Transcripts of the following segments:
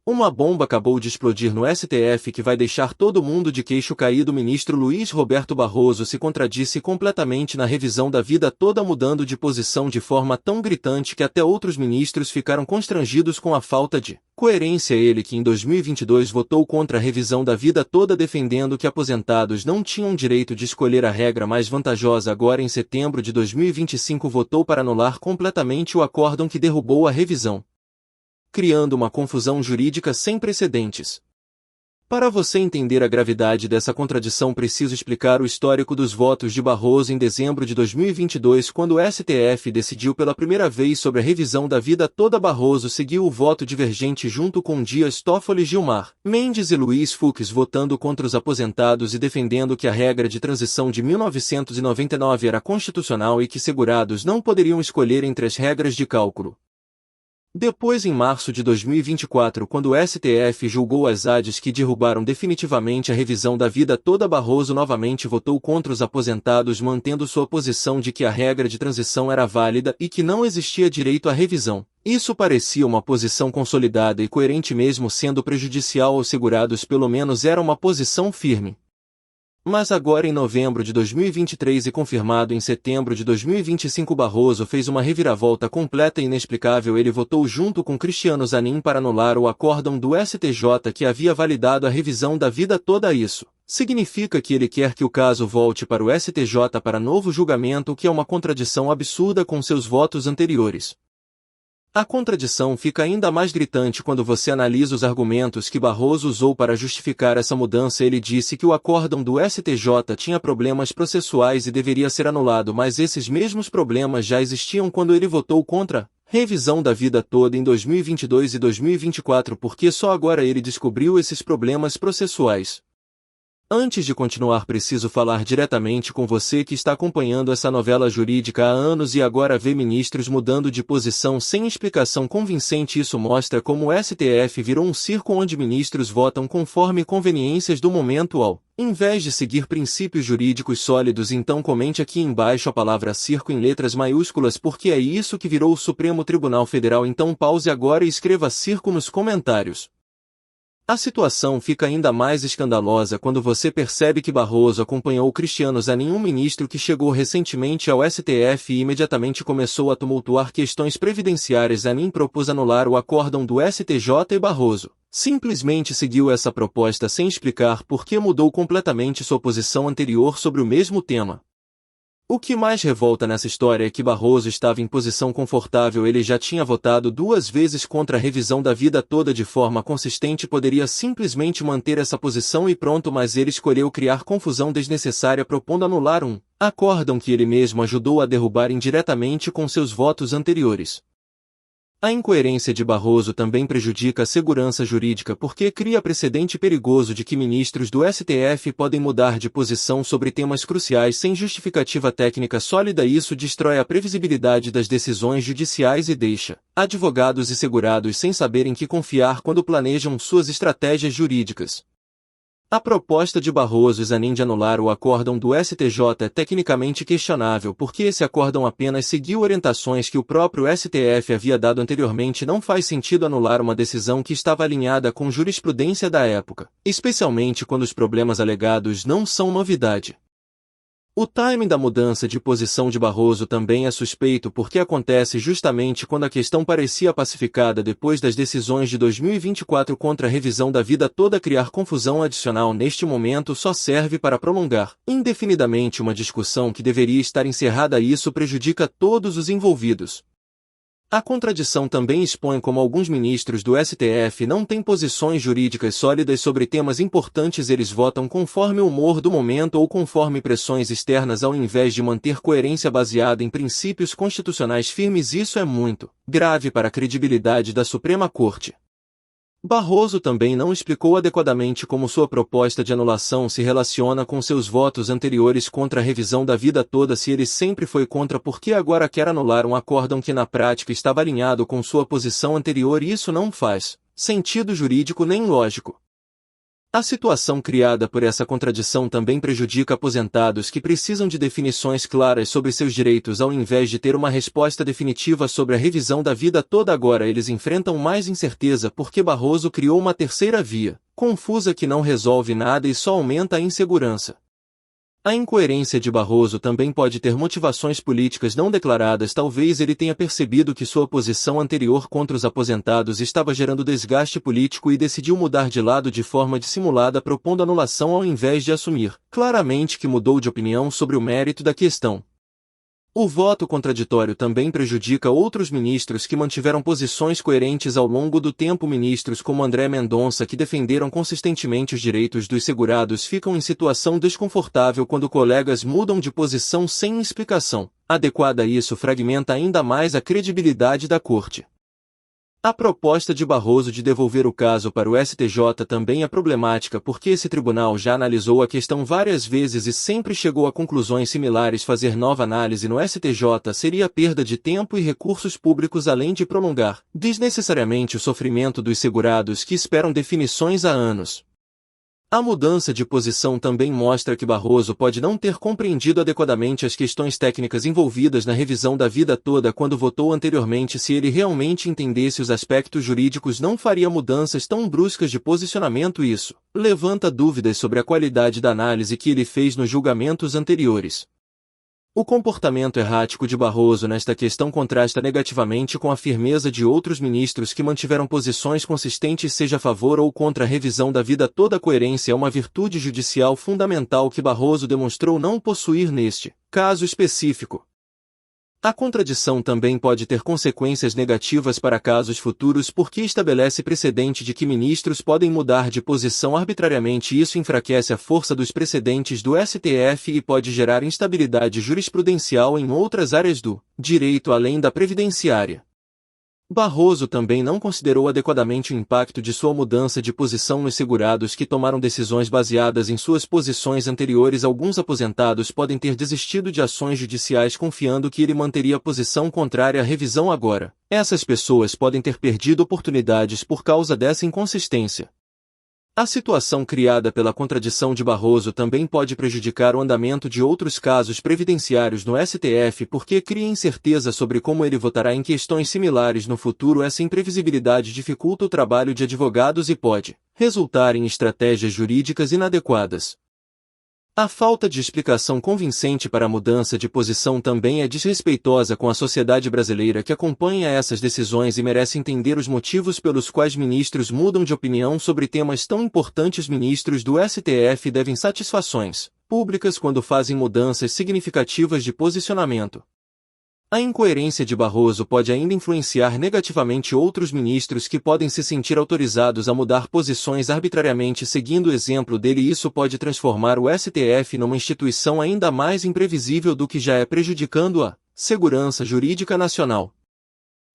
Uma bomba acabou de explodir no STF que vai deixar todo mundo de queixo caído. O ministro Luiz Roberto Barroso se contradisse completamente na revisão da vida toda, mudando de posição de forma tão gritante que até outros ministros ficaram constrangidos com a falta de coerência. Ele que em 2022 votou contra a revisão da vida toda, defendendo que aposentados não tinham direito de escolher a regra mais vantajosa, agora em setembro de 2025 votou para anular completamente o acórdão que derrubou a revisão, criando uma confusão jurídica sem precedentes. Para você entender a gravidade dessa contradição, preciso explicar o histórico dos votos de Barroso. Em dezembro de 2022, quando o STF decidiu pela primeira vez sobre a revisão da vida toda, Barroso seguiu o voto divergente junto com Dias Toffoli, Gilmar Mendes e Luiz Fux, votando contra os aposentados e defendendo que a regra de transição de 1999 era constitucional e que segurados não poderiam escolher entre as regras de cálculo. Depois, em março de 2024, quando o STF julgou as ADs que derrubaram definitivamente a revisão da vida toda, Barroso novamente votou contra os aposentados, mantendo sua posição de que a regra de transição era válida e que não existia direito à revisão. Isso parecia uma posição consolidada e coerente, mesmo sendo prejudicial aos segurados, pelo menos era uma posição firme. Mas agora, em novembro de 2023 e confirmado em setembro de 2025, Barroso fez uma reviravolta completa e inexplicável. Ele votou junto com Cristiano Zanin para anular o acórdão do STJ que havia validado a revisão da vida toda. Isso significa que ele quer que o caso volte para o STJ para novo julgamento, o que é uma contradição absurda com seus votos anteriores. A contradição fica ainda mais gritante quando você analisa os argumentos que Barroso usou para justificar essa mudança. Ele disse que o acórdão do STJ tinha problemas processuais e deveria ser anulado, mas esses mesmos problemas já existiam quando ele votou contra a revisão da vida toda em 2022 e 2024, porque só agora ele descobriu esses problemas processuais. Antes de continuar, preciso falar diretamente com você que está acompanhando essa novela jurídica há anos e agora vê ministros mudando de posição sem explicação convincente. Isso mostra como o STF virou um circo onde ministros votam conforme conveniências do momento ao invés de seguir princípios jurídicos sólidos. Então comente aqui embaixo a palavra circo em letras maiúsculas, porque é isso que virou o Supremo Tribunal Federal. Então pause agora e escreva circo nos comentários. A situação fica ainda mais escandalosa quando você percebe que Barroso acompanhou Cristiano Zanin, um ministro que chegou recentemente ao STF e imediatamente começou a tumultuar questões previdenciárias. Zanin propôs anular o acórdão do STJ e Barroso simplesmente seguiu essa proposta sem explicar por que mudou completamente sua posição anterior sobre o mesmo tema. O que mais revolta nessa história é que Barroso estava em posição confortável. Ele já tinha votado 2 vezes contra a revisão da vida toda de forma consistente, poderia simplesmente manter essa posição e pronto, mas ele escolheu criar confusão desnecessária propondo anular um acórdão que ele mesmo ajudou a derrubar indiretamente com seus votos anteriores. A incoerência de Barroso também prejudica a segurança jurídica, porque cria precedente perigoso de que ministros do STF podem mudar de posição sobre temas cruciais sem justificativa técnica sólida. Isso destrói a previsibilidade das decisões judiciais e deixa advogados e segurados sem saberem que confiar quando planejam suas estratégias jurídicas. A proposta de Barroso e Zanin de anular o acórdão do STJ é tecnicamente questionável, porque esse acórdão apenas seguiu orientações que o próprio STF havia dado anteriormente. Não faz sentido anular uma decisão que estava alinhada com jurisprudência da época, especialmente quando os problemas alegados não são novidade. O timing da mudança de posição de Barroso também é suspeito, porque acontece justamente quando a questão parecia pacificada depois das decisões de 2024 contra a revisão da vida toda. Criar confusão adicional neste momento só serve para prolongar indefinidamente uma discussão que deveria estar encerrada. Isso prejudica todos os envolvidos. A contradição também expõe como alguns ministros do STF não têm posições jurídicas sólidas sobre temas importantes. Eles votam conforme o humor do momento ou conforme pressões externas, ao invés de manter coerência baseada em princípios constitucionais firmes. Isso é muito grave para a credibilidade da Suprema Corte. Barroso também não explicou adequadamente como sua proposta de anulação se relaciona com seus votos anteriores contra a revisão da vida toda. Se ele sempre foi contra, por que agora quer anular um acórdão que na prática estava alinhado com sua posição anterior? Isso não faz sentido jurídico nem lógico. A situação criada por essa contradição também prejudica aposentados que precisam de definições claras sobre seus direitos ao invés de ter uma resposta definitiva sobre a revisão da vida toda. Agora eles enfrentam mais incerteza porque Barroso criou uma terceira via, confusa, que não resolve nada e só aumenta a insegurança. A incoerência de Barroso também pode ter motivações políticas não declaradas. Talvez ele tenha percebido que sua posição anterior contra os aposentados estava gerando desgaste político e decidiu mudar de lado de forma dissimulada, propondo anulação ao invés de assumir claramente que mudou de opinião sobre o mérito da questão. O voto contraditório também prejudica outros ministros que mantiveram posições coerentes ao longo do tempo. Ministros como André Mendonça, que defenderam consistentemente os direitos dos segurados, ficam em situação desconfortável quando colegas mudam de posição sem explicação adequada. Isso fragmenta ainda mais a credibilidade da Corte. A proposta de Barroso de devolver o caso para o STJ também é problemática porque esse tribunal já analisou a questão várias vezes e sempre chegou a conclusões similares. Fazer nova análise no STJ seria perda de tempo e recursos públicos, além de prolongar desnecessariamente o sofrimento dos segurados que esperam definições há anos. A mudança de posição também mostra que Barroso pode não ter compreendido adequadamente as questões técnicas envolvidas na revisão da vida toda quando votou anteriormente. Se ele realmente entendesse os aspectos jurídicos, não faria mudanças tão bruscas de posicionamento. Isso levanta dúvidas sobre a qualidade da análise que ele fez nos julgamentos anteriores. O comportamento errático de Barroso nesta questão contrasta negativamente com a firmeza de outros ministros que mantiveram posições consistentes, seja a favor ou contra a revisão da vida toda. A coerência é uma virtude judicial fundamental que Barroso demonstrou não possuir neste caso específico. A contradição também pode ter consequências negativas para casos futuros porque estabelece precedente de que ministros podem mudar de posição arbitrariamente. Isso enfraquece a força dos precedentes do STF e pode gerar instabilidade jurisprudencial em outras áreas do direito além da previdenciária. Barroso também não considerou adequadamente o impacto de sua mudança de posição nos segurados que tomaram decisões baseadas em suas posições anteriores. Alguns aposentados podem ter desistido de ações judiciais confiando que ele manteria a posição contrária à revisão agora. Essas pessoas podem ter perdido oportunidades por causa dessa inconsistência. A situação criada pela contradição de Barroso também pode prejudicar o andamento de outros casos previdenciários no STF porque cria incerteza sobre como ele votará em questões similares no futuro. Essa imprevisibilidade dificulta o trabalho de advogados e pode resultar em estratégias jurídicas inadequadas. A falta de explicação convincente para a mudança de posição também é desrespeitosa com a sociedade brasileira que acompanha essas decisões e merece entender os motivos pelos quais ministros mudam de opinião sobre temas tão importantes. Ministros do STF devem satisfações públicas quando fazem mudanças significativas de posicionamento. A incoerência de Barroso pode ainda influenciar negativamente outros ministros que podem se sentir autorizados a mudar posições arbitrariamente seguindo o exemplo dele, e isso pode transformar o STF numa instituição ainda mais imprevisível do que já é, prejudicando a segurança jurídica nacional.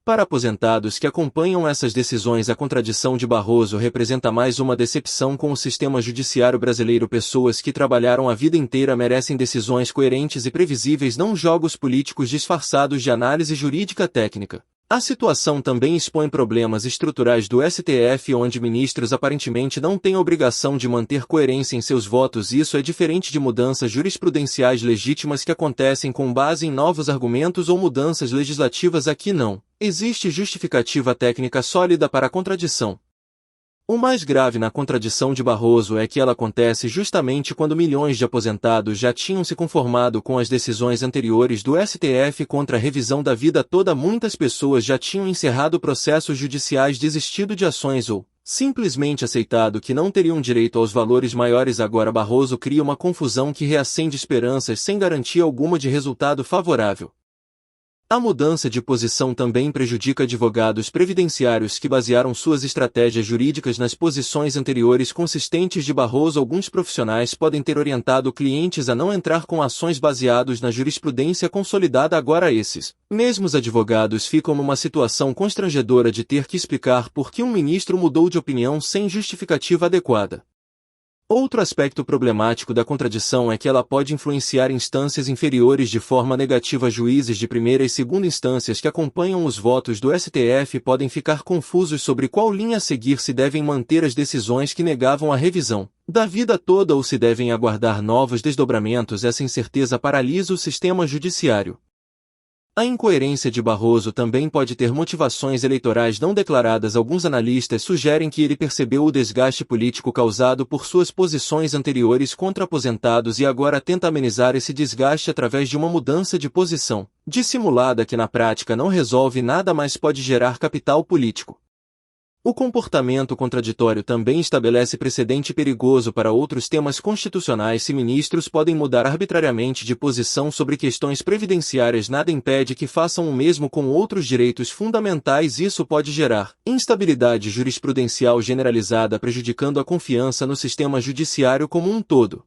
Para aposentados que acompanham essas decisões, a contradição de Barroso representa mais uma decepção com o sistema judiciário brasileiro. Pessoas que trabalharam a vida inteira merecem decisões coerentes e previsíveis, não jogos políticos disfarçados de análise jurídica técnica. A situação também expõe problemas estruturais do STF, onde ministros aparentemente não têm obrigação de manter coerência em seus votos. Isso é diferente de mudanças jurisprudenciais legítimas que acontecem com base em novos argumentos ou mudanças legislativas. Aqui não existe justificativa técnica sólida para a contradição. O mais grave na contradição de Barroso é que ela acontece justamente quando milhões de aposentados já tinham se conformado com as decisões anteriores do STF contra a revisão da vida toda. Muitas pessoas já tinham encerrado processos judiciais, desistido de ações ou simplesmente aceitado que não teriam direito aos valores maiores. Agora Barroso cria uma confusão que reacende esperanças sem garantia alguma de resultado favorável. A mudança de posição também prejudica advogados previdenciários que basearam suas estratégias jurídicas nas posições anteriores consistentes de Barroso. Alguns profissionais podem ter orientado clientes a não entrar com ações baseados na jurisprudência consolidada. Agora esses mesmos advogados ficam numa situação constrangedora de ter que explicar por que um ministro mudou de opinião sem justificativa adequada. Outro aspecto problemático da contradição é que ela pode influenciar instâncias inferiores de forma negativa. Juízes de primeira e segunda instâncias que acompanham os votos do STF podem ficar confusos sobre qual linha a seguir, se devem manter as decisões que negavam a revisão da vida toda ou se devem aguardar novos desdobramentos. Essa incerteza paralisa o sistema judiciário. A incoerência de Barroso também pode ter motivações eleitorais não declaradas. Alguns analistas sugerem que ele percebeu o desgaste político causado por suas posições anteriores contra aposentados e agora tenta amenizar esse desgaste através de uma mudança de posição, dissimulada, que na prática não resolve nada, mas pode gerar capital político. O comportamento contraditório também estabelece precedente perigoso para outros temas constitucionais. Se ministros podem mudar arbitrariamente de posição sobre questões previdenciárias, nada impede que façam o mesmo com outros direitos fundamentais. Isso pode gerar instabilidade jurisprudencial generalizada, prejudicando a confiança no sistema judiciário como um todo.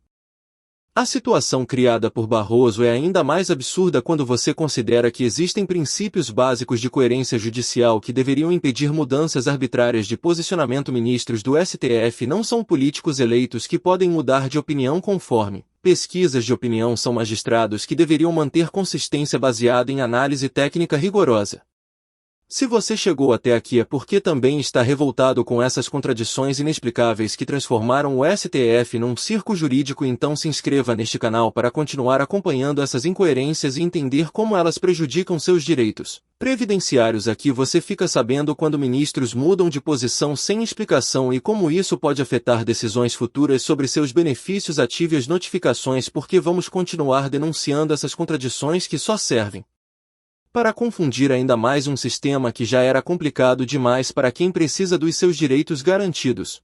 A situação criada por Barroso é ainda mais absurda quando você considera que existem princípios básicos de coerência judicial que deveriam impedir mudanças arbitrárias de posicionamento. Ministros do STF não são políticos eleitos que podem mudar de opinião conforme pesquisas de opinião. São magistrados que deveriam manter consistência baseada em análise técnica rigorosa. Se você chegou até aqui é porque também está revoltado com essas contradições inexplicáveis que transformaram o STF num circo jurídico. Então se inscreva neste canal para continuar acompanhando essas incoerências e entender como elas prejudicam seus direitos previdenciários. Aqui você fica sabendo quando ministros mudam de posição sem explicação e como isso pode afetar decisões futuras sobre seus benefícios. Ative as notificações, porque vamos continuar denunciando essas contradições que só servem para confundir ainda mais um sistema que já era complicado demais para quem precisa dos seus direitos garantidos.